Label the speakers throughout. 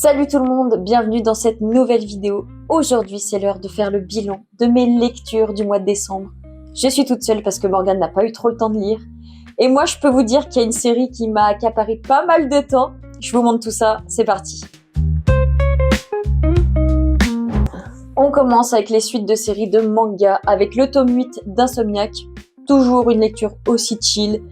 Speaker 1: Salut tout le monde, bienvenue dans cette nouvelle vidéo. Aujourd'hui, c'est l'heure de faire le bilan de mes lectures du mois de décembre. Je suis toute seule parce que Morgane n'a pas eu trop le temps de lire. Et moi, je peux vous dire qu'il y a une série qui m'a accaparé pas mal de temps. Je vous montre tout ça, c'est parti. On commence avec les suites de séries de manga, avec le tome 8 d'Insomniac. Toujours une lecture aussi chill.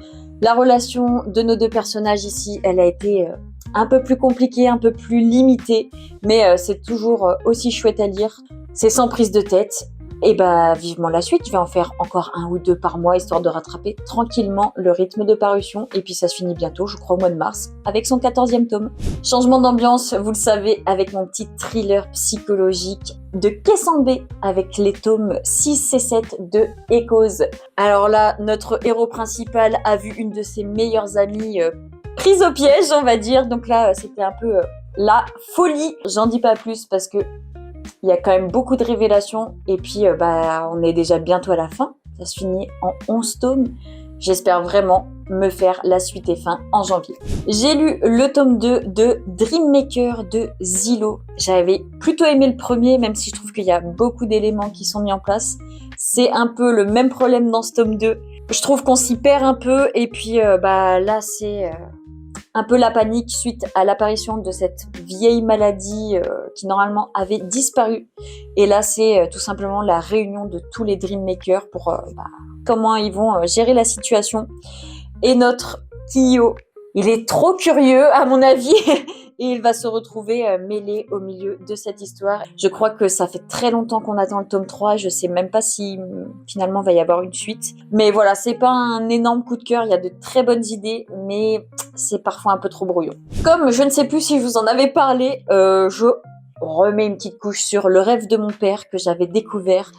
Speaker 1: La relation de nos deux personnages ici, elle a été un peu plus compliquée, un peu plus limitée, mais c'est toujours aussi chouette à lire. C'est sans prise de tête. Et vivement la suite, je vais en faire encore 1 ou 2 par mois, histoire de rattraper tranquillement le rythme de parution. Et puis ça se finit bientôt, je crois au mois de mars, avec son 14e tome. Changement d'ambiance, vous le savez, avec mon petit thriller psychologique de Kessambe, avec les tomes 6 et 7 de Echoes. Alors là, notre héros principal a vu une de ses meilleures amies prise au piège, on va dire. Donc là, c'était un peu la folie. J'en dis pas plus parce que il y a quand même beaucoup de révélations et puis on est déjà bientôt à la fin. Ça se finit en 11 tomes. J'espère vraiment me faire la suite et fin en janvier. J'ai lu le tome 2 de Dream Maker de Zilo. J'avais plutôt aimé le premier, même si je trouve qu'il y a beaucoup d'éléments qui sont mis en place. C'est un peu le même problème dans ce tome 2. Je trouve qu'on s'y perd un peu et puis là c'est un peu la panique suite à l'apparition de cette vieille maladie qui normalement avait disparu. Et là, c'est tout simplement la réunion de tous les Dream Makers pour comment ils vont gérer la situation. Et notre Kiyo, il est trop curieux à mon avis et il va se retrouver mêlé au milieu de cette histoire. Je crois que ça fait très longtemps qu'on attend le tome 3, je sais même pas si finalement va y avoir une suite. Mais voilà, c'est pas un énorme coup de cœur, il y a de très bonnes idées, mais c'est parfois un peu trop brouillon. Comme je ne sais plus si je vous en avais parlé, je remets une petite couche sur Le rêve de mon père que j'avais découvert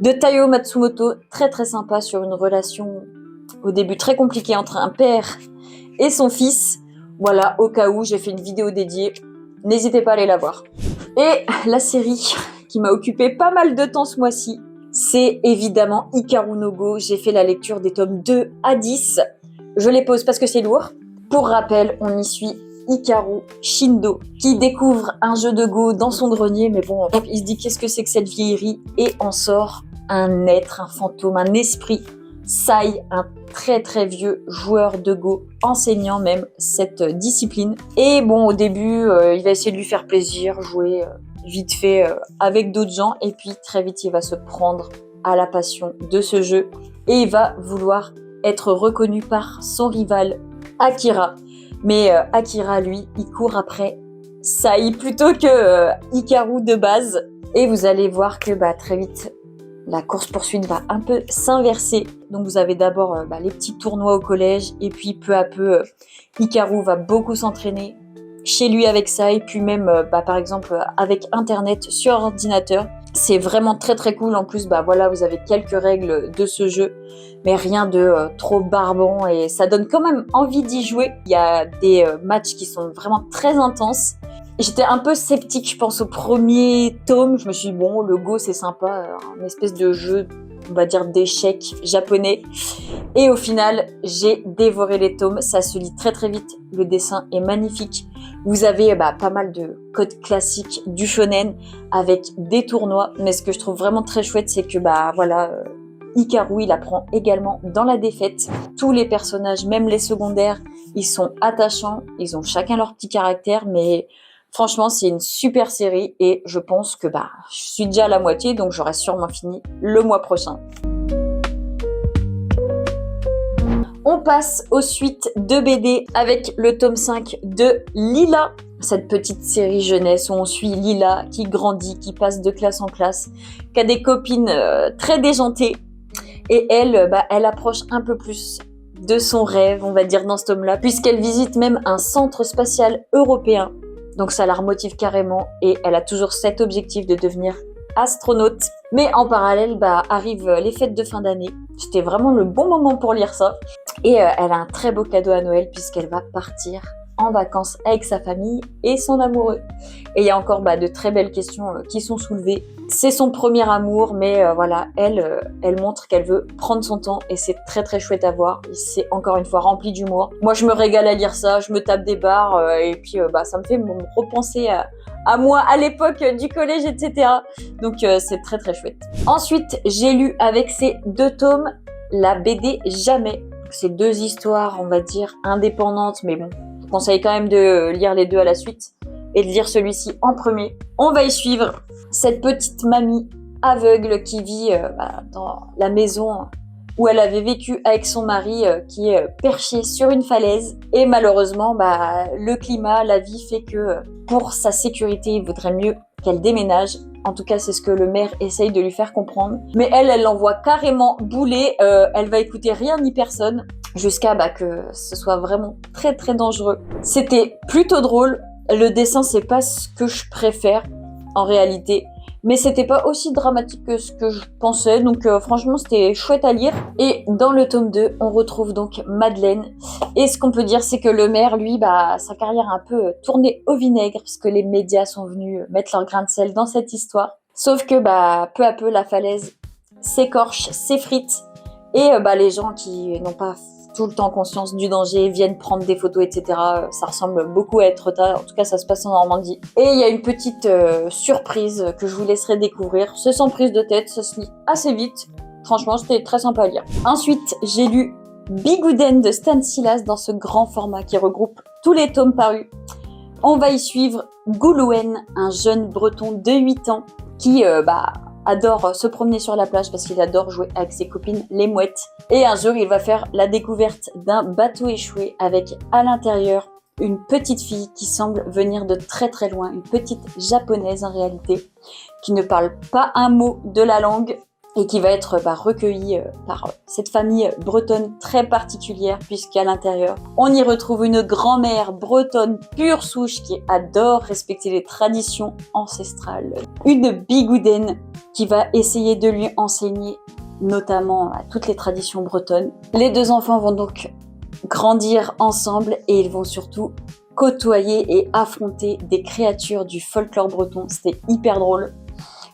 Speaker 1: de Taiyo Matsumoto, très très sympa sur une relation au début très compliquée entre un père et son fils. Voilà, au cas où, j'ai fait une vidéo dédiée. N'hésitez pas à aller la voir. Et la série qui m'a occupé pas mal de temps ce mois-ci, c'est évidemment Hikaru no Go. J'ai fait la lecture des tomes 2 à 10. Je les pose parce que c'est lourd. Pour rappel, on y suit Hikaru Shindo qui découvre un jeu de Go dans son grenier. Mais bon, il se dit qu'est-ce que c'est que cette vieillerie? Et en sort un être, un fantôme, un esprit. Sai, un très très vieux joueur de Go, enseignant même cette discipline. Et bon, au début, il va essayer de lui faire plaisir, jouer vite fait avec d'autres gens. Et puis très vite, il va se prendre à la passion de ce jeu. Et il va vouloir être reconnu par son rival, Akira. Mais Akira, lui, il court après Sai plutôt que Hikaru de base. Et vous allez voir que très vite, la course-poursuite va un peu s'inverser. Donc vous avez d'abord les petits tournois au collège et puis peu à peu, Hikaru va beaucoup s'entraîner chez lui avec ça et puis même par exemple avec internet sur ordinateur. C'est vraiment très très cool. En plus, vous avez quelques règles de ce jeu, mais rien de trop barbant et ça donne quand même envie d'y jouer. Il y a des matchs qui sont vraiment très intenses. J'étais un peu sceptique, je pense, au premier tome. Je me suis dit, bon, le Go, c'est sympa, une espèce de jeu, on va dire, d'échecs japonais. Et au final, j'ai dévoré les tomes. Ça se lit très très vite. Le dessin est magnifique. Vous avez pas mal de codes classiques du shonen avec des tournois. Mais ce que je trouve vraiment très chouette, c'est que, Hikaru, il apprend également dans la défaite. Tous les personnages, même les secondaires, ils sont attachants. Ils ont chacun leur petit caractère, mais franchement, c'est une super série et je pense que je suis déjà à la moitié, donc j'aurai sûrement fini le mois prochain. On passe aux suites de BD avec le tome 5 de Lila. Cette petite série jeunesse où on suit Lila qui grandit, qui passe de classe en classe, qui a des copines très déjantées. Et elle, elle approche un peu plus de son rêve, on va dire, dans ce tome-là, puisqu'elle visite même un centre spatial européen. Donc ça la remotive carrément et elle a toujours cet objectif de devenir astronaute. Mais en parallèle, arrivent les fêtes de fin d'année. C'était vraiment le bon moment pour lire ça. Et elle a un très beau cadeau à Noël puisqu'elle va partir en vacances avec sa famille et son amoureux. Et il y a encore de très belles questions qui sont soulevées. C'est son premier amour, mais voilà, elle montre qu'elle veut prendre son temps et c'est très très chouette à voir. C'est encore une fois rempli d'humour. Moi, je me régale à lire ça, je me tape des barres et puis ça me fait me repenser à moi à l'époque du collège, etc. Donc c'est très très chouette. Ensuite, j'ai lu avec ces 2 tomes la BD Jamais. C'est 2 histoires, on va dire, indépendantes, mais bon, je vous conseille quand même de lire les 2 à la suite et de lire celui-ci en premier. On va y suivre cette petite mamie aveugle qui vit dans la maison où elle avait vécu avec son mari qui est perché sur une falaise. Et malheureusement, le climat, la vie fait que pour sa sécurité, il vaudrait mieux qu'elle déménage. En tout cas, c'est ce que le maire essaye de lui faire comprendre. Mais elle l'envoie carrément bouler. Elle va écouter rien ni personne jusqu'à que ce soit vraiment très très dangereux. C'était plutôt drôle. Le dessin, c'est pas ce que je préfère en réalité. Mais c'était pas aussi dramatique que ce que je pensais, donc franchement c'était chouette à lire. Et dans le tome 2, on retrouve donc Madeleine. Et ce qu'on peut dire, c'est que le maire, lui, sa carrière a un peu tourné au vinaigre, puisque les médias sont venus mettre leur grain de sel dans cette histoire. Sauf que peu à peu, la falaise s'écorche, s'effrite, et les gens qui n'ont pas tout le temps conscience du danger, viennent prendre des photos, etc. Ça ressemble beaucoup à être tard. En tout cas, ça se passe en Normandie. Et il y a une petite surprise que je vous laisserai découvrir. C'est sans prise de tête, ça se lit assez vite. Franchement, c'était très sympa à lire. Ensuite, j'ai lu Bigouden de Stan Silas dans ce grand format qui regroupe tous les tomes parus. On va y suivre Goulouen, un jeune breton de 8 ans qui adore se promener sur la plage parce qu'il adore jouer avec ses copines les mouettes. Et un jour, il va faire la découverte d'un bateau échoué avec à l'intérieur une petite fille qui semble venir de très très loin, une petite japonaise en réalité, qui ne parle pas un mot de la langue et qui va être recueillie par cette famille bretonne très particulière, puisqu'à l'intérieur, on y retrouve une grand-mère bretonne pure souche qui adore respecter les traditions ancestrales. Une bigoudaine qui va essayer de lui enseigner notamment toutes les traditions bretonnes. Les 2 enfants vont donc grandir ensemble et ils vont surtout côtoyer et affronter des créatures du folklore breton. C'était hyper drôle.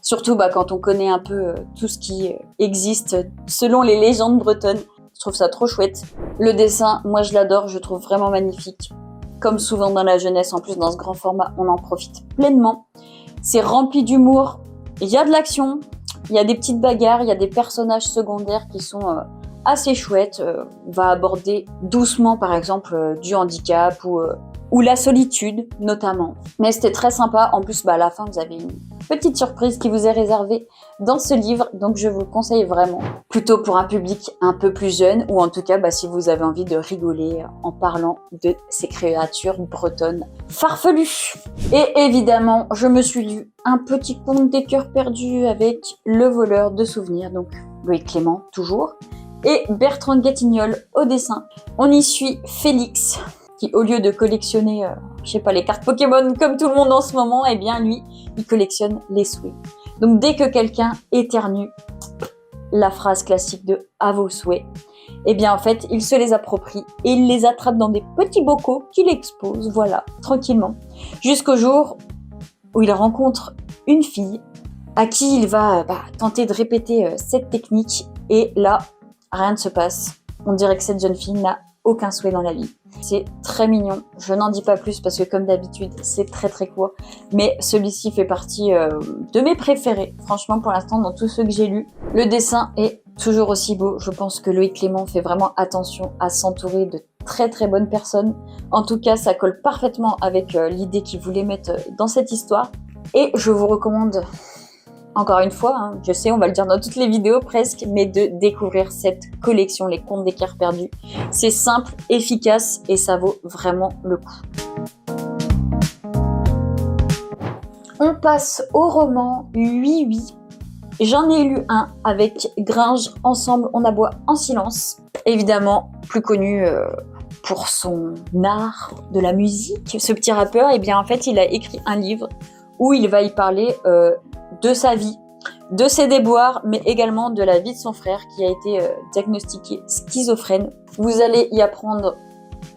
Speaker 1: Surtout quand on connaît un peu tout ce qui existe selon les légendes bretonnes. Je trouve ça trop chouette. Le dessin, moi je l'adore, je trouve vraiment magnifique. Comme souvent dans la jeunesse, en plus dans ce grand format, on en profite pleinement. C'est rempli d'humour, il y a de l'action, il y a des petites bagarres, il y a des personnages secondaires qui sont assez chouettes. On va aborder doucement par exemple du handicap ou la solitude notamment. Mais c'était très sympa. En plus, à la fin, vous avez une petite surprise qui vous est réservée dans ce livre. Donc, je vous le conseille vraiment. Plutôt pour un public un peu plus jeune ou en tout cas, si vous avez envie de rigoler en parlant de ces créatures bretonnes farfelues. Et évidemment, je me suis lu un petit conte des cœurs perdus avec Le voleur de souvenirs. Donc, Loïc Clément, toujours. Et Bertrand Gatignol au dessin. On y suit Félix, qui au lieu de collectionner, les cartes Pokémon comme tout le monde en ce moment, eh bien lui, il collectionne les souhaits. Donc dès que quelqu'un éternue, la phrase classique de « à vos souhaits », eh bien en fait, il se les approprie et il les attrape dans des petits bocaux qu'il expose, voilà, tranquillement. Jusqu'au jour où il rencontre une fille à qui il va tenter de répéter cette technique et là, rien ne se passe. On dirait que cette jeune fille n'a aucun souhait dans la vie. C'est très mignon, je n'en dis pas plus parce que comme d'habitude c'est très très court, mais celui-ci fait partie de mes préférés, franchement pour l'instant dans tous ceux que j'ai lus. Le dessin est toujours aussi beau, je pense que Loïc Clément fait vraiment attention à s'entourer de très très bonnes personnes. En tout cas ça colle parfaitement avec l'idée qu'il voulait mettre dans cette histoire et je vous recommande encore une fois, je sais, on va le dire dans toutes les vidéos presque, mais de découvrir cette collection, les contes des cœurs perdus. C'est simple, efficace et ça vaut vraiment le coup. On passe au roman Oui Oui. J'en ai lu un avec Gringe, Ensemble on aboie en silence. Évidemment, plus connu pour son art de la musique. Ce petit rappeur, eh bien en fait, il a écrit un livre où il va y parler de sa vie, de ses déboires, mais également de la vie de son frère qui a été diagnostiqué schizophrène. Vous allez y apprendre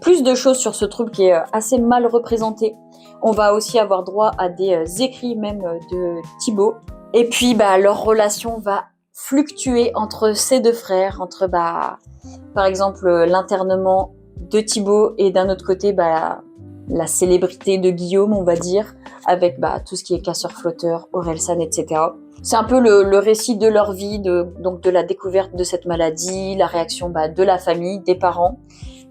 Speaker 1: plus de choses sur ce trouble qui est assez mal représenté. On va aussi avoir droit à des écrits même de Thibaut. Et puis leur relation va fluctuer entre ces deux frères, entre par exemple l'internement de Thibaut et d'un autre côté la célébrité de Guillaume, on va dire, avec tout ce qui est casseur-flotteur, Orelsan, etc. C'est un peu le récit de leur vie, donc de la découverte de cette maladie, la réaction de la famille, des parents.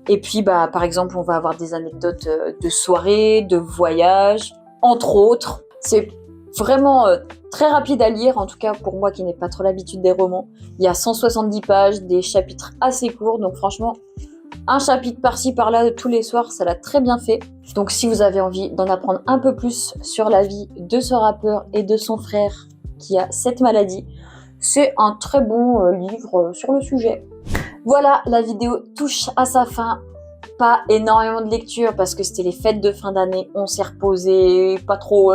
Speaker 1: Et puis, par exemple, on va avoir des anecdotes de soirées, de voyages, entre autres. C'est vraiment très rapide à lire, en tout cas pour moi qui n'ai pas trop l'habitude des romans. Il y a 170 pages, des chapitres assez courts, donc franchement, un chapitre par-ci par-là tous les soirs, ça l'a très bien fait. Donc si vous avez envie d'en apprendre un peu plus sur la vie de ce rappeur et de son frère qui a cette maladie, c'est un très bon livre sur le sujet. Voilà, la vidéo touche à sa fin. Pas énormément de lecture parce que c'était les fêtes de fin d'année, on s'est reposé, pas trop,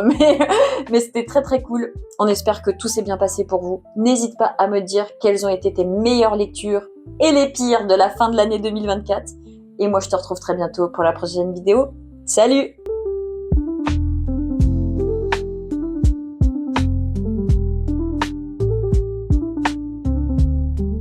Speaker 1: mais c'était très très cool. On espère que tout s'est bien passé pour vous. N'hésite pas à me dire quelles ont été tes meilleures lectures et les pires de la fin de l'année 2024. Et moi je te retrouve très bientôt pour la prochaine vidéo. Salut!